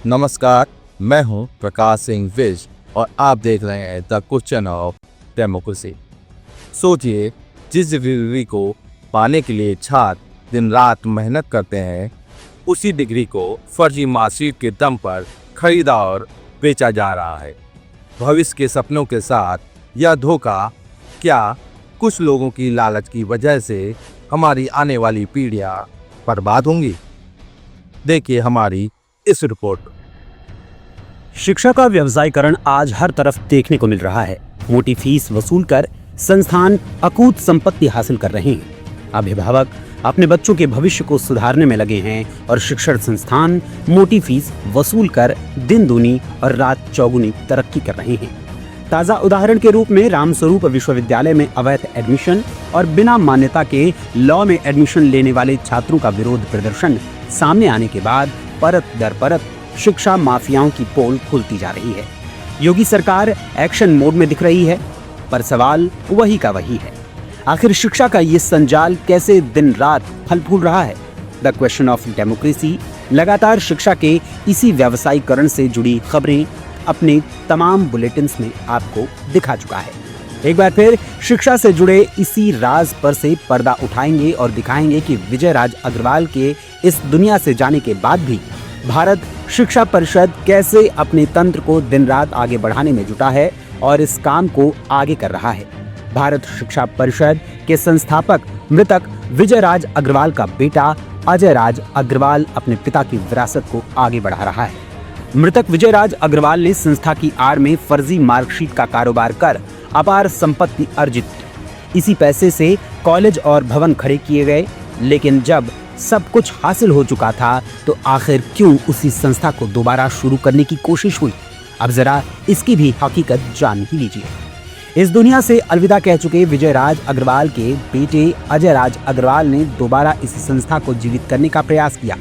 नमस्कार, मैं हूं प्रकाश सिंह विज और आप देख रहे हैं द क्वेश्चन ऑफ डेमोक्रेसी। सोचिए, जिस डिग्री को पाने के लिए छात्र दिन रात मेहनत करते हैं, उसी डिग्री को फर्जी मार्कशीट के दम पर खरीदा और बेचा जा रहा है। भविष्य के सपनों के साथ यह धोखा, क्या कुछ लोगों की लालच की वजह से हमारी आने वाली पीढ़ियां बर्बाद होंगी? देखिए हमारी इस रिपोर्ट। शिक्षा का व्यवसायीकरण आज हर तरफ देखने को मिल रहा है। मोटी फीस वसूल कर संस्थान अकूत संपत्ति हासिल कर रहे हैं। अभिभावक अपने बच्चों के भविष्य को सुधारने में लगे हैं और शिक्षण संस्थान मोटी फीस वसूल कर दिन दूनी और रात चौगुनी तरक्की कर रहे हैं। ताजा उदाहरण के रूप में रामस्वरूप विश्वविद्यालय में अवैध एडमिशन और बिना मान्यता के लॉ में एडमिशन लेने वाले छात्रों का विरोध प्रदर्शन सामने आने के बाद परत दर परत शिक्षा माफियाओं की पोल खुलती जा रही है। योगी सरकार एक्शन मोड में दिख रही है, पर सवाल वही का वही है। आखिर शिक्षा का ये संजाल कैसे दिन रात फल फूल रहा है? द क्वेश्चन ऑफ डेमोक्रेसी लगातार शिक्षा के इसी व्यवसायीकरण से जुड़ी खबरें अपने तमाम बुलेटिन्स में आपको दिखा चुका है। एक बार फिर शिक्षा से जुड़े इसी राज पर से पर्दा उठाएंगे और दिखाएंगे कि विजय राज अग्रवाल के इस दुनिया से जाने के बाद भी भारत शिक्षा परिषद कैसे अपने तंत्र को दिन रात आगे बढ़ाने में जुटा है और इस काम को आगे कर रहा है। भारत शिक्षा परिषद के संस्थापक मृतक विजय राज अग्रवाल का बेटा अजय राज अग्रवाल अपने पिता की विरासत को आगे बढ़ा रहा है। मृतक विजय राज अग्रवाल ने संस्था की आड़ में फर्जी मार्कशीट का कारोबार कर अपार संपत्ति अर्जित की। इसी पैसे से कॉलेज और भवन खड़े किए गए, लेकिन जब सब कुछ हासिल हो चुका था तो आखिर क्यों उसी संस्था को दोबारा शुरू करने की कोशिश हुई? अब जरा इसकी भी हकीकत जान ही लीजिए। इस दुनिया से अलविदा कह चुके विजय राज अग्रवाल के बेटे अजय राज अग्रवाल ने दोबारा इस संस्था को जीवित करने का प्रयास किया।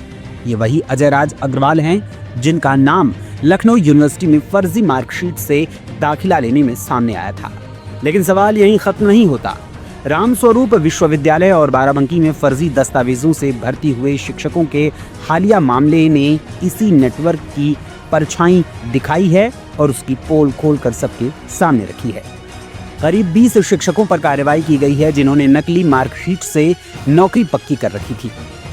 ये वही अजय राज अग्रवाल हैं जिनका नाम लखनऊ यूनिवर्सिटी में फर्जी मार्कशीट से दाखिला लेने में सामने आया था। लेकिन सवाल यहीं खत्म नहीं होता। रामस्वरूप विश्वविद्यालय और बाराबंकी में फर्जी दस्तावेजों से भर्ती हुए शिक्षकों के हालिया मामले ने इसी नेटवर्क की परछाई दिखाई है और उसकी पोल खोलकर सबके सामने रखी है। करीब 20 शिक्षकों पर कार्रवाई की गई है जिन्होंने नकली मार्कशीट से नौकरी पक्की कर रखी थी।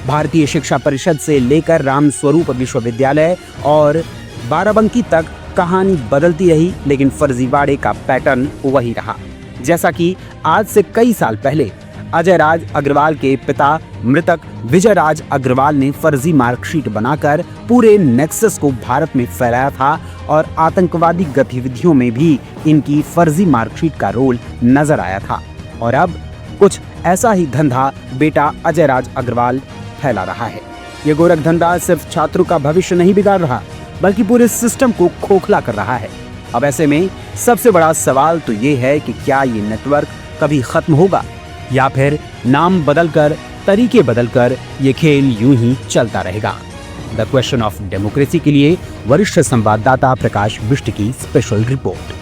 भारतीय शिक्षा परिषद से लेकर रामस्वरूप विश्वविद्यालय और बाराबंकी तक कहानी बदलती रही, लेकिन फर्जीवाड़े का पैटर्न वही रहा। जैसा कि आज से कई साल पहले अजय राज अग्रवाल के पिता मृतक विजय राज अग्रवाल ने फर्जी मार्कशीट बनाकर पूरे नेक्सस को भारत में फैलाया था और आतंकवादी गतिविधियों में भी इनकी फर्जी मार्कशीट का रोल नजर आया था। और अब कुछ ऐसा ही धंधा बेटा अजय राज अग्रवाल फैला रहा है। ये गोरख धंधा सिर्फ छात्रों का भविष्य नहीं बिगाड़ रहा, बल्कि पूरे सिस्टम को खोखला कर रहा है। अब ऐसे में सबसे बड़ा सवाल तो ये है कि क्या ये नेटवर्क कभी खत्म होगा या फिर नाम बदलकर, तरीके बदलकर ये खेल यूं ही चलता रहेगा? द क्वेश्चन ऑफ डेमोक्रेसी के लिए वरिष्ठ संवाददाता प्रकाश बिष्ट की स्पेशल रिपोर्ट।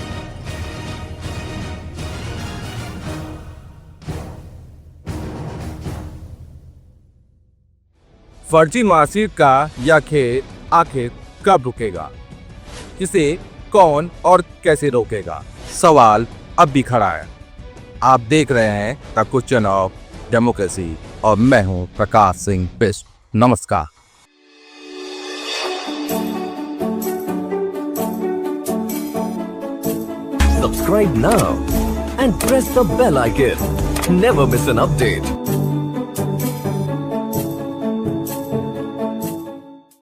फर्जी मार्कशीट का यह खेल आखिर कब रुकेगा? इसे कौन और कैसे रोकेगा? सवाल अब भी खड़ा है। आप देख रहे हैं द क्वेश्चन ऑफ डेमोक्रेसी और मैं हूं प्रकाश सिंह बिष्ट। नमस्कार। Subscribe now and press the bell icon. Never miss an update.